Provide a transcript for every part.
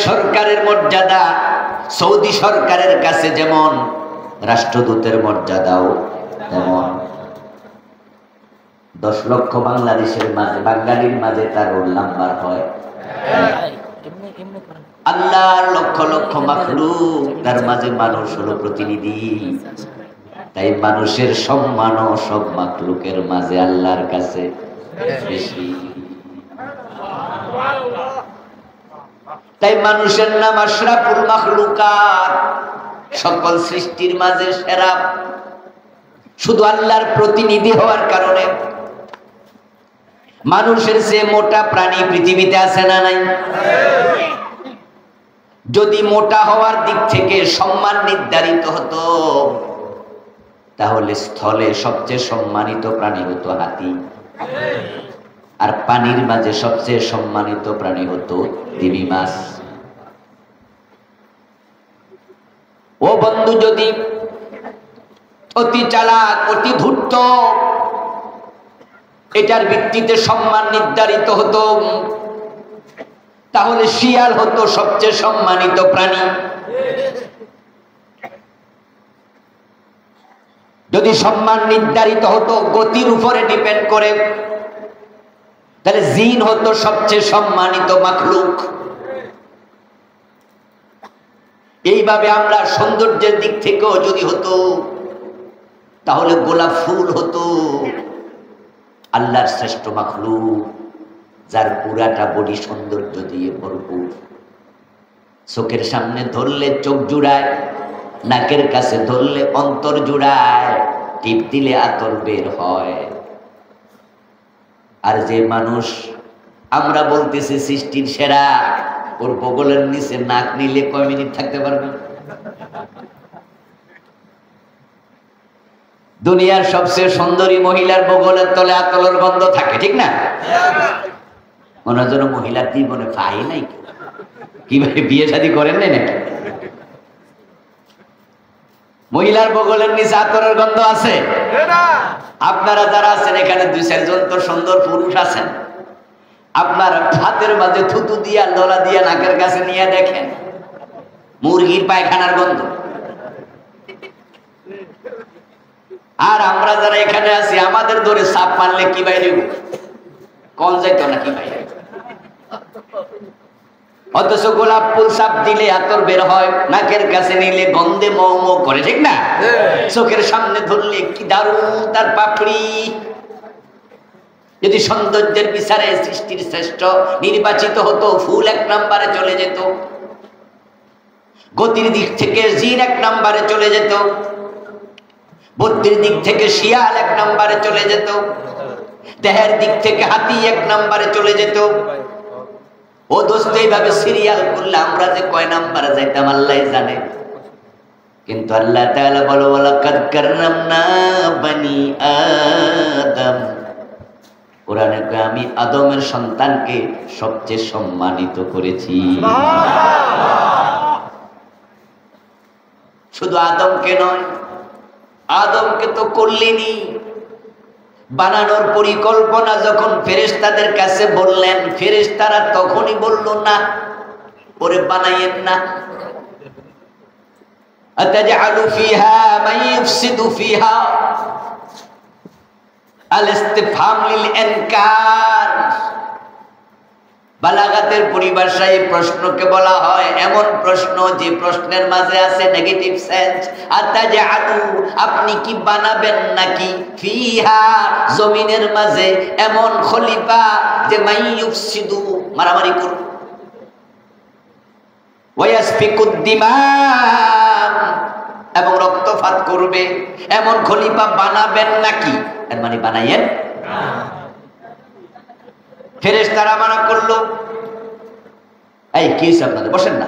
সরকারের মর্যাদা সৌদি সরকারের কাছে যেমন, রাষ্ট্রদূতের মর্যাদাও তেমন। 10 লক্ষ বাংলাদেশের মাঝে, বাঙালির মাঝে তার রোল নাম্বার হয়। আল্লাহর লক্ষ লক্ষ মাখলুক, তার মাঝে মানুষ হলো প্রতিনিধি। তাই মানুষের সম্মানও সব মাখলুকের মাঝে আল্লাহর কাছে বেশি। তাই মানুষের নাম আশরাফুল মাখলুকাত, সকল সৃষ্টির মাঝে সেরা, শুধু আল্লাহর প্রতিনিধি হওয়ার কারণে। মানুষের চেয়ে মোটা প্রাণী পৃথিবীতে আছে না নাই? যদি মোটা হওয়ার দিক থেকে সম্মান নির্ধারিত হতো, তাহলে স্থলে সবচেয়ে সম্মানিত প্রাণী হতো হাতি, আর পানির মাঝে সবচেয়ে সম্মানিত প্রাণী হতো তিমি মাছ। ও বন্ধু, যদি অতি চালাক, অতি ধূর্ত এটার ভিত্তিতে সম্মান নির্ধারিত হতো, তাহলে শিয়াল হতো সবচেয়ে সম্মানিত প্রাণী। যদি সম্মান নির্ধারিত হতো গতির উপরে ডিপেন্ড করে, তাহলে জিন হতো সবচেয়ে সম্মানিত মাখলুক। এইভাবে আমরা সৌন্দর্যের দিক থেকেও যদি হতো, তাহলে গোলাপ ফুল হতো আল্লাহর শ্রেষ্ঠ মাখলুক, যার পুরাটা বডি সৌন্দর্য দিয়ে ভরপুর। চোখের সামনে ধরলে চোখ জুড়ায়, নাকের কাছে ধরলে অন্তর জুড়ায়, টিপ দিলে আতর বের হয়। আর যে মানুষ আমরা বলতেছি সৃষ্টির সেরা, ওর বগলের নিচে নাক নিলে কয় মিনিট থাকতে পারবে? দুনিয়ার সবচেয়ে সুন্দরী মহিলার বগলের তলে আতরের গন্ধ থাকে, ঠিক না? মনে হয় যেন মহিলার জীবনে পাই নাই। কিভাবে বিয়ে শাদী করেন নাই নাকি? মহিলার বগলের নিচে আতরের গন্ধ আছে? আপনারা যারা আছেন এখানে 2-4 জন তো সুন্দর পুরুষ আছেন, আপনার হাতের মাঝে থুতু দিয়া ললা দিয়া নাকের কাছে নিয়ে দেখেন, মুরগির পায়খানার গন্ধ। আর আমরা যারা এখানে আছি, আমাদের ধরে সাপ মারলে কি বাইরে কল যাইতো না কি বাইরে? অথচ গোলাপ ফুল সাপ দিলে আতর বের হয়, নাকের কাছে নিলে গন্ধে মৌ মৌ করে, ঠিক না? চোখের সামনে ধরলে কি দারুণ তার পাপড়ি। যদি সৌন্দর্যের বিচারে সৃষ্টির শ্রেষ্ঠ নির্বাচিত হতো, ফুল 1 নম্বরে চলে যেত। গতির দিক থেকে জিন 1 নম্বরে চলে যেত। বুদ্ধির দিক থেকে শিয়াল 1 নম্বরে চলে যেত। দেহের দিক থেকে হাতি 1 নম্বরে চলে যেত। ও দোস্ত, এইভাবে সিরিয়াল করলে আমরা যে কয় নম্বরে যাইতাম আল্লাহ জানে। কিন্তু আল্লাহ তাআলা বলো, ওয়ালাকাদ কাররামনা বনি আদম, কোরআনে কয় আমি আদমের সন্তানকে সবচেয়ে সম্মানিত করেছি। শুধু আদমকে নয়, আদমকে তো করলেনি, বানানোর পরিকল্পনা যখন ফেরেশতাদের কাছে বললেন, ফেরেশতারা তখনই বলল না, ওরে বানাইয়েন না। আতাজআলু ফিহা মান ইফসিদু ফিহা, আল ইসতিফহাম লিল ইনকার। বালাগাতের পরিভাষায় প্রশ্নকে বলা হয় এমন প্রশ্ন যে প্রশ্নের মাঝে আছে নেগেটিভ সেন্স। আতাজআলু, আপনি কি বানাবেন নাকি, ফিহা, জমিনের মাঝে এমন খলিফা যে মান ইফসিদু, মারামারি করবে, ওয়া ইয়াসফিকুদ দিমা, এবং রক্তপাত করবে, এমন খলিফা বানাবেন নাকি? এর মানে বানাইয়েন না। ফেরেশতারা মানা করলো। এই কি হইছে আপনাদের? বসেন না,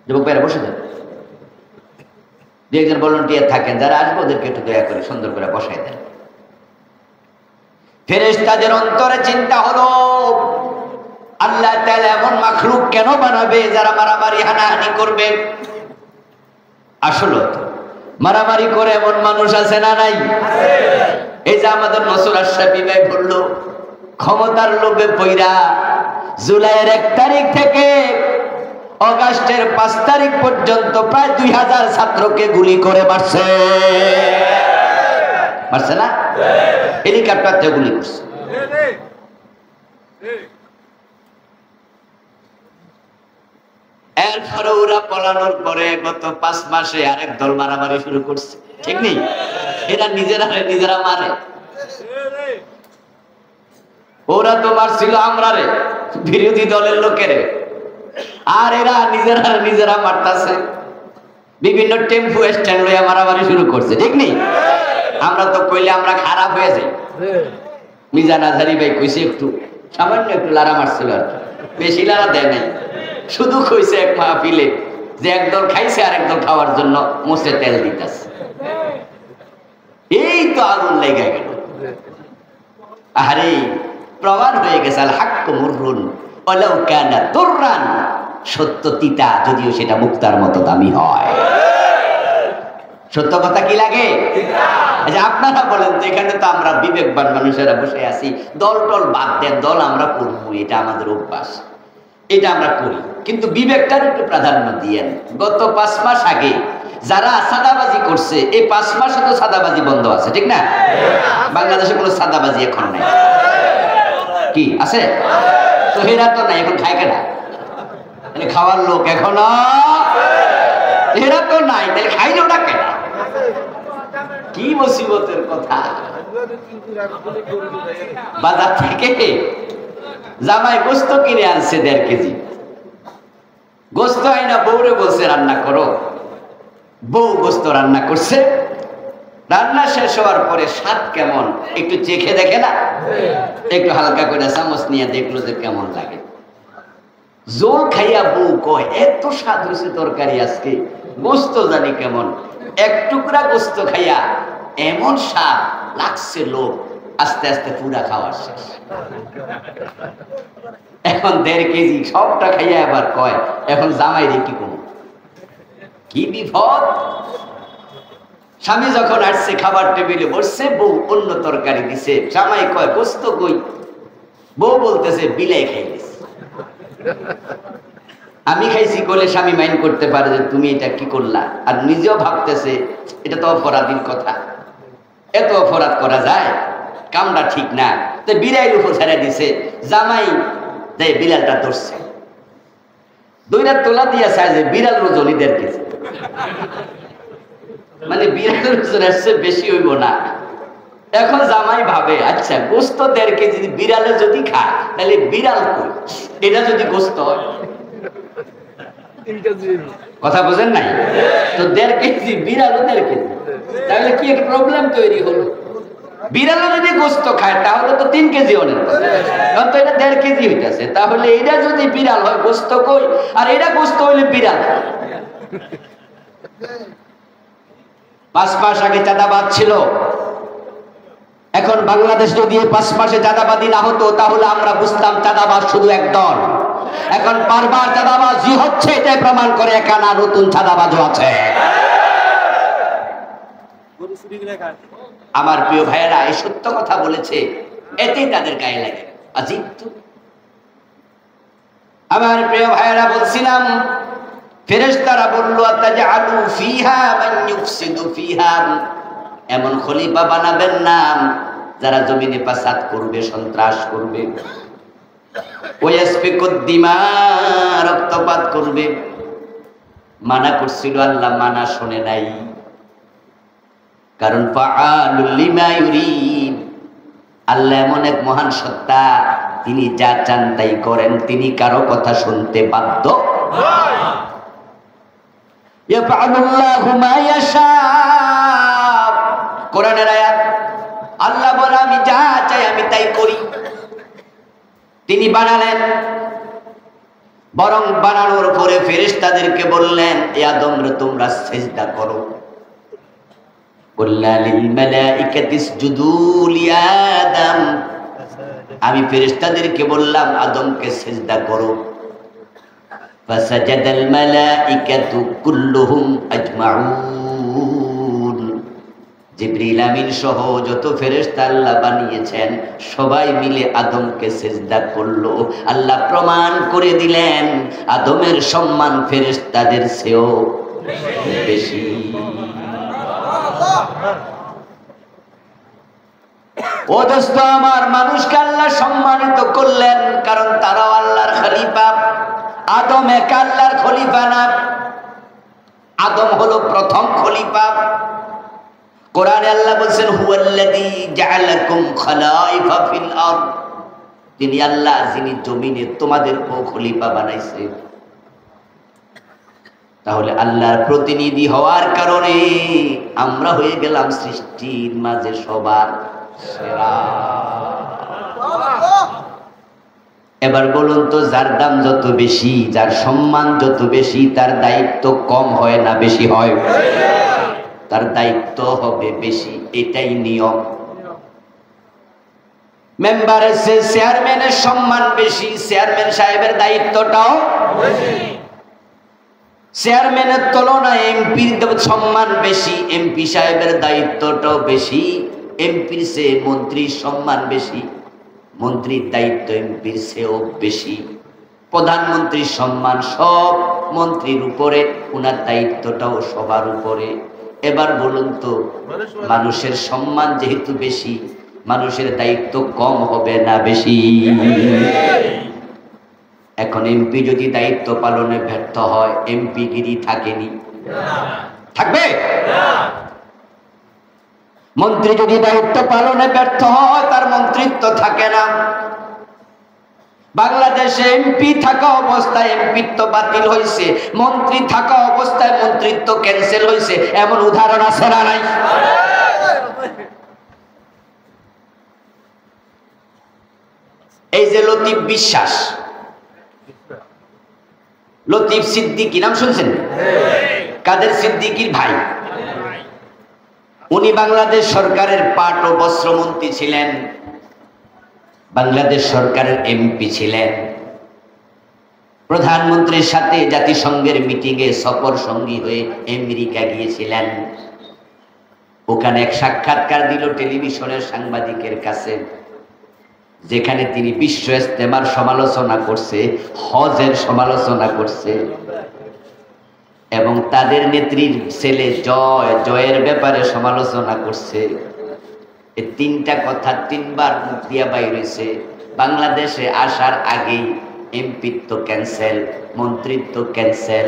যুবক ভাইরা বসে যান। 2-1 জন ভলান্টিয়ার থাকেন, যারা আসবে ওদেরকে একটু দয়া করে সুন্দর করে বসাই দেন। ফেরেশতাদের অন্তরে চিন্তা হলো, আল্লাহ তাআলা এমন মাখলুক কেন বানাবে যারা মারামারি হানাহানি করবে? আসলে তো মারামারি করে এমন মানুষ আছে না নাই? এই যে আমাদের নসর আশরাফি ভাই বললো, ক্ষমতার লোভে পইরা জুলাইয়ের 1 তারিখ থেকে অগাস্টের 5 তারিখ পর্যন্ত প্রায় 2000 ছাত্রকে গুলি করে মারছে না? হেলিকপ্টারতে গুলি করছে। এরপরে ওরা পলানোর পরে গত 5 মাসে আরেক দল মারামারি শুরু করছে, ঠিক নেই? এরা নিজেরা মারে। ওরা তো মারছিল আমরা রে, বিরোধী দলের লোকেরে, আর এরা নিজেরা মারতাছে। বিভিন্ন টেম্পু স্ট্যান্ড লইয়া মারামারি শুরু করছে, ঠিক নেই? আমরা তো কইলে আমরা খারাপ হয়ে যাই। মিজান আজহারি ভাই কইছে একটু সামান্য একটু লারা মারছিল, আর বেশি লারা দেয় নাই, শুধু কইছে এক মাহফিলে যে একদল খাইছে আর একদল খাওয়ার জন্য মোষে তেল দিতেছে। এই তো আগুন লেগে গেল। আরে প্রমাণ হয়ে গেছে আল হাক্কু মুররুন ওয়ালাউ কানা তুররান, সত্য তিতা যদিও সেটা মুক্তার মতো দামি হয়। সত্য কথা কি লাগে? আচ্ছা আপনারা বলেন তো, এখানে তো আমরা বিবেকবান মানুষেরা বসে আছি, দল টল বাদ দেন, দল আমরা করবো, এটা আমাদের অভ্যাস, এটা আমরা করি, কিন্তু বিবেকটার একটু প্রাধান্য দিয়েন। গত 5 মাস আগে যারা সাদাবাজি করছে, এই 5 মাসে তো সাদাবাজি বন্ধ আছে, ঠিক না? বাংলাদেশে কোনো সাদাবাজি এখন নাই, কি আছে? তো হেরা তো নাই, এখন খায় কেনা? খাওয়ার লোক এখনো এরা তো নাই, তাহলে খাইলো না কেন? কি মুসিবতের কথা। বাজার থেকে জামাই গোস্ত কিনে আনছে 1.5 কেজি গোস্ত, আইনা বউরে বলছে রান্না করো। বউ গোস্ত রান্না করছে, রান্না শেষ হওয়ার পরে স্বাদ কেমন একটু চেখে দেখে না, একটু হালকা করে চামচ নিয়ে দেখলো যে কেমন লাগে। জোর খাইয়া বউ কয় এত স্বাদ হয়েছে তরকারি আজকে, গোস্ত জানি কেমন। 1 টুকরা গোস্ত খাইয়া এমন স্বাদ লাগছে, লোক আস্তে আস্তে পুরা খাওয়ার শেষ। এখন 1.5 কেজি সবটা খাইয়া আবার কয় এখন জামাই রে কি করব, কি বিপদ। স্বামী যখন আসছে খাবার টেবিলে বসছে, বউ অন্য তরকারি দিছে, জামাই কয় গোস্ত কই? বউ বলতেছে বিলাই খাইলিস। আমি খাইছি বলে স্বামী মাইন্ড করতে পারে যে তুমি এটা কি করলা, আর নিজেও ভাবতেছে এটা তো অপরাধীর কথা, এত অপরাধ করা যায়, কামটা ঠিক না। তো বিড়াইল উপর ছেড়ে দিছে, জামাই তাই বিড়ালটা ধরছে, 2 রাত তোলা দিয়া চায় যে বিড়াল ওজন 1.5 কেজি, মানে বিড়ালের ওজন আসছে বেশি হইব না। এখন জামাই ভাবে আচ্ছা গোস্ত 1.5 কেজি বিড়ালে যদি খায় তাহলে বিড়াল কই, এটা যদি গোস্ত হয়, কথা বোঝেন নাই তো? 1.5 কেজি বিড়ালও 1.5 কেজি, তাহলে কি একটা প্রবলেম তৈরি হলো। বিড়ালও যদি গোস্ত খায় তাহলে তো 3 কেজি অনেক, কারণ তো এটা 1.5 কেজি হইতেছে, তাহলে এটা যদি বিড়াল হয় গোস্ত কই, আর এটা গোস্ত হইলে বিড়াল। 5 মাস আগে চাঁদাবাদ ছিল, এখন বাংলাদেশ যদি 5 মাসে চাঁদাবাদী না হতো তাহলে আমরা বুঝতাম চাঁদাবাজ শুধু একদল। এখন বারবার চাঁদাবাজি হচ্ছে, এটাই প্রমাণ করে এখানে নতুন চাঁদাবাজও আছে। আমার প্রিয় ভাইয়েরা এই সত্য কথা বলেছে, এতেই তাদের গায়ে লাগে। আজিব তো। আমার প্রিয় ভাইয়েরা বলছিলাম, ফেরেশতারা বলল আতাজআলু ফিহা মান ইউফসিদু ফিহা, এমন খলিফা বানাবেন না যারা জমিনে ফাসাদ করবে, সন্ত্রাস করবে, ওয়াসফিকুদ দিমা, রক্তপাত করবে। মানা করছিল আল্লাহ, মানা শুনে নাই, কারণ ফাআলুল লিমা ইউরিদ, আল্লাহ এমন এক মহান সত্তা, তিনি যা চান তাই করেন, তিনি কারো কথা শুনতে বাধ্য নয়। ইয়াফআলুল্লাহু মা ইয়াশা, কোরআনের আয়াত। আল্লাহ বলে আমি যা চাই আমি তাই করি। তিনি বানালেন, বরং বানানোর পরে ফেরেশতাদেরকে বললেন এ আদম রে তোমরা সিজদা করো। কুল্লা লিল মালাইকাতি ইসজুদু লিআদম, আমি ফেরেশতাদেরকে বললাম আদমকে সিজদা করো। জিবরিল আমিন সহ যত ফেরেশতা আল্লাহ বানিয়েছেন সবাই মিলে আদমকে সিজদা করলো। আল্লাহ প্রমাণ করে দিলেন আদমের সম্মান ফেরেশতাদের চেয়েও বেশি। ও দোস্ত আমার, মানুষকে আল্লাহ সম্মানিত করলেন কারণ তারাও আল্লাহর খলিফা। আদম এক আল্লাহর খলিফা না, আদম হলো প্রথম খলিফা। কোরআনে আল্লাহ বলেন হুয়াল্লাযী জাআলাকুম খালাইফা ফিল আরদ, তিনি আল্লাহ যিনি জমিনে তোমাদেরকেও খলিফা বানাইছে। তাহলে আল্লাহর প্রতিনিধি হওয়ার কারণে আমরা হয়ে গেলাম সৃষ্টির মাঝে সবার সেরা। এবার বলুন তো, যার দাম যত বেশি, যার সম্মান যত বেশি, তার দায়িত্ব কম হয় না বেশি হয়? তার দায়িত্ব হবে বেশি, এটাই নিয়ম। মেম্বারের চেয়ে চেয়ারম্যানের সম্মান বেশি, চেয়ারম্যান সাহেবের দায়িত্বটাও বেশি। চেয়ারম্যানের তুলনায় এমপির সম্মান বেশি, এমপি সাহেবের দায়িত্বটাও বেশি। এমপির চেয়ে মন্ত্রীর সম্মান বেশি, মন্ত্রীর দায়িত্ব এমপির চেয়েও বেশি। প্রধানমন্ত্রীর সম্মান সব মন্ত্রীর উপরে, ওনার দায়িত্বটাও সবার উপরে। এবার বলুন তো, মানুষের সম্মান যেহেতু বেশি, মানুষের দায়িত্ব কম হবে না বেশি? এখন এমপি যদি দায়িত্ব পালনে ব্যর্থ হয়, এমপি গিরি থাকেনি? থাকবে? মন্ত্রী যদি দায়িত্ব পালনে ব্যর্থ হয়, তার মন্ত্রিত্ব থাকে না। বাংলাদেশে এমপি থাকা অবস্থায় এমপিত্ব বাতিল হয়েছে, মন্ত্রী থাকা অবস্থায় মন্ত্রিত্ব ক্যান্সেল হয়েছে, এমন উদাহরণ আছে না নাই? এই যে লতিফ বিশ্বাস, লতিফ সিদ্দিকী নাম শুনছেন? কাদের সিদ্দিকীর ভাই। উনি বাংলাদেশ সরকারের পাট ও বস্ত্রমন্ত্রী ছিলেন, বাংলাদেশ সরকারের এমপি ছিলেন। প্রধানমন্ত্রীর সাথে জাতিসংঘের মিটিংয়ে সফর সঙ্গী হয়ে আমেরিকা গিয়েছিলেন। ওখানে এক সাক্ষাৎকার দিল টেলিভিশনের সাংবাদিকের কাছে, যেখানে তিনি বিশ্ব ইজতেমার সমালোচনা করছে, হজের সমালোচনা করছে এবং তাদের নেত্রীর ছেলে জয়ের ব্যাপারে সমালোচনা করছে। এই তিনটা কথা তিনবার মুখ দিয়া বাইর হইছে। বাংলাদেশে আসার আগেই এমপিত্ব ক্যান্সেল, মন্ত্রিত্ব ক্যান্সেল,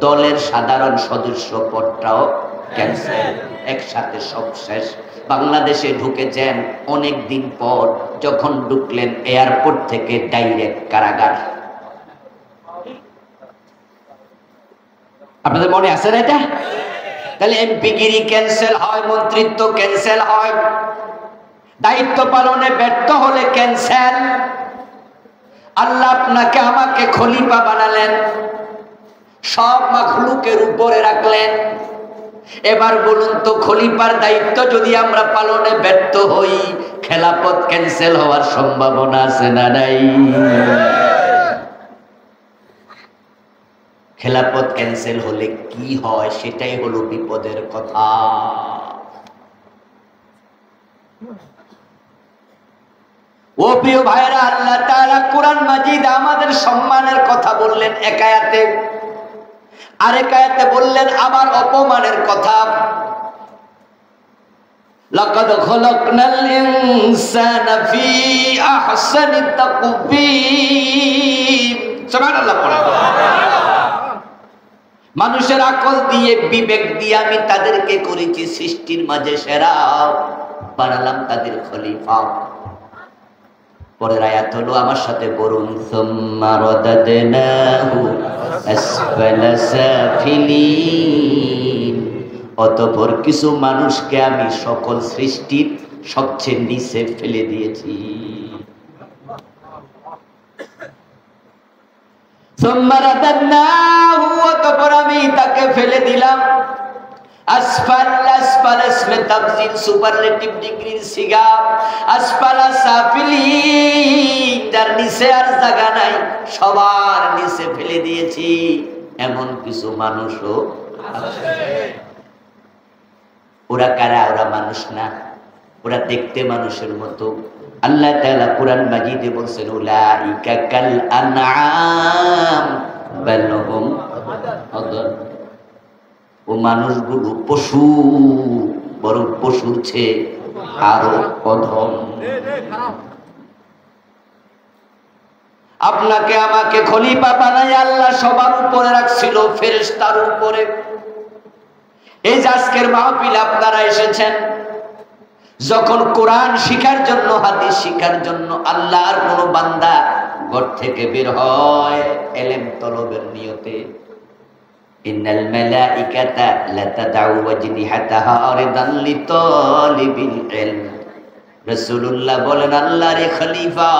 দলের সাধারণ সদস্য পদটাও ক্যান্সেল, একসাথে সব শেষ। বাংলাদেশে ঢুকেছেন অনেক দিন পর, যখন ঢুকলেন এয়ারপোর্ট থেকে ডাইরেক্ট কারাগার। আপনাদের মনে আছে না এটা? তাহলে এমপি গিরি ক্যান্সেল হয়, মন্ত্রিত্ব ক্যান্সেল হয়, দায়িত্ব পালনে ব্যর্থ হলে ক্যান্সেল। আল্লাহ আপনাকে আমাকে খলিফা বানালেন, সব মাখলুকের উপরে রাখলেন। এবার বলুন তো, খলিফার দায়িত্ব যদি আমরা পালনে ব্যর্থ হই, খেলাফত ক্যান্সেল হওয়ার সম্ভাবনা আছে না নাই? খেলাফত ক্যান্সেল হলে কি হয়, সেটাই হলো বিপদের কথা। ও প্রিয় ভাইরা, আল্লাহ তাআলা কোরআন মাজিদ আমাদের সম্মানের কথা বললেন এক আয়াতে, আরেক আয়াতে বললেন আবার অপমানের কথা। লাকাদ খলাকনাল ইনসানা ফি আহসানি তাকওয়িম। সুবহানাল্লাহ পড়া। মানুষের আকল দিয়ে, বিবেক দিয়ে আমি তাদেরকে করেছি সৃষ্টির মাঝে সেরা, বানালাম তাদের খলিফা। পরের আয়াত হলো, আমার সাথে পড়ুন, সুম্মা রাদাদনাহু আসফালা সাফিলিন। অতঃপর কিছু মানুষকে আমি সকল সৃষ্টির সবচেয়ে নিচে ফেলে দিয়েছি। সুম্মা রাদাদনাহু, অতঃপর আমি তাকে ফেলে দিলাম আসফাল। আসফাল ইসমে তাফজিল, সুপারলেটিভ ডিগ্রির সিগা। আসফালা সাফিলিন, যার নিচে আর জায়গা নাই, সবার নিচে ফেলে দিয়েছি। এমন কিছু মানুষও আছে। ওরা কারা? ওরা মানুষ না, ওরা দেখতে মানুষের মতো। আল্লাহ তাআলা কুরআন মাজিদে বলছেন উলাইকা কাল আনআম বাল হুম আদাল। ও মানুষগুলো পশু, বরং পশুর চেয়ে আরো অধম। আপনাকে আমাকে খলিফা বানায় আল্লাহ সবার উপরে রাখছিল, ফেরেশতার উপরে। এই যে আজকের মাহফিল আপনারা এসেছেন, যখন কোরআন শিখার জন্য, হাদিস শিখার জন্য আল্লাহর কোন বান্দা ঘর থেকে বের হয় ইলম তলবের নিয়তে, ইন্নাল মালাইকাতা লাতাদাউ ওয়াজনিহাতাহা রিদান লিতালিবিল ইলম। রাসূলুল্লাহ বলেন, আল্লাহর খলিফা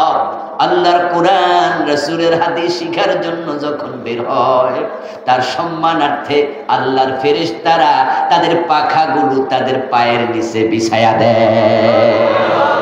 আল্লাহর কোরআন রাসূলের হাদিস শিখার জন্য যখন বের হয়, তার সম্মানার্থে আল্লাহর ফেরেশতারা তাদের পাখাগুলো তাদের পায়ের নিচে বিছায়া দেয়।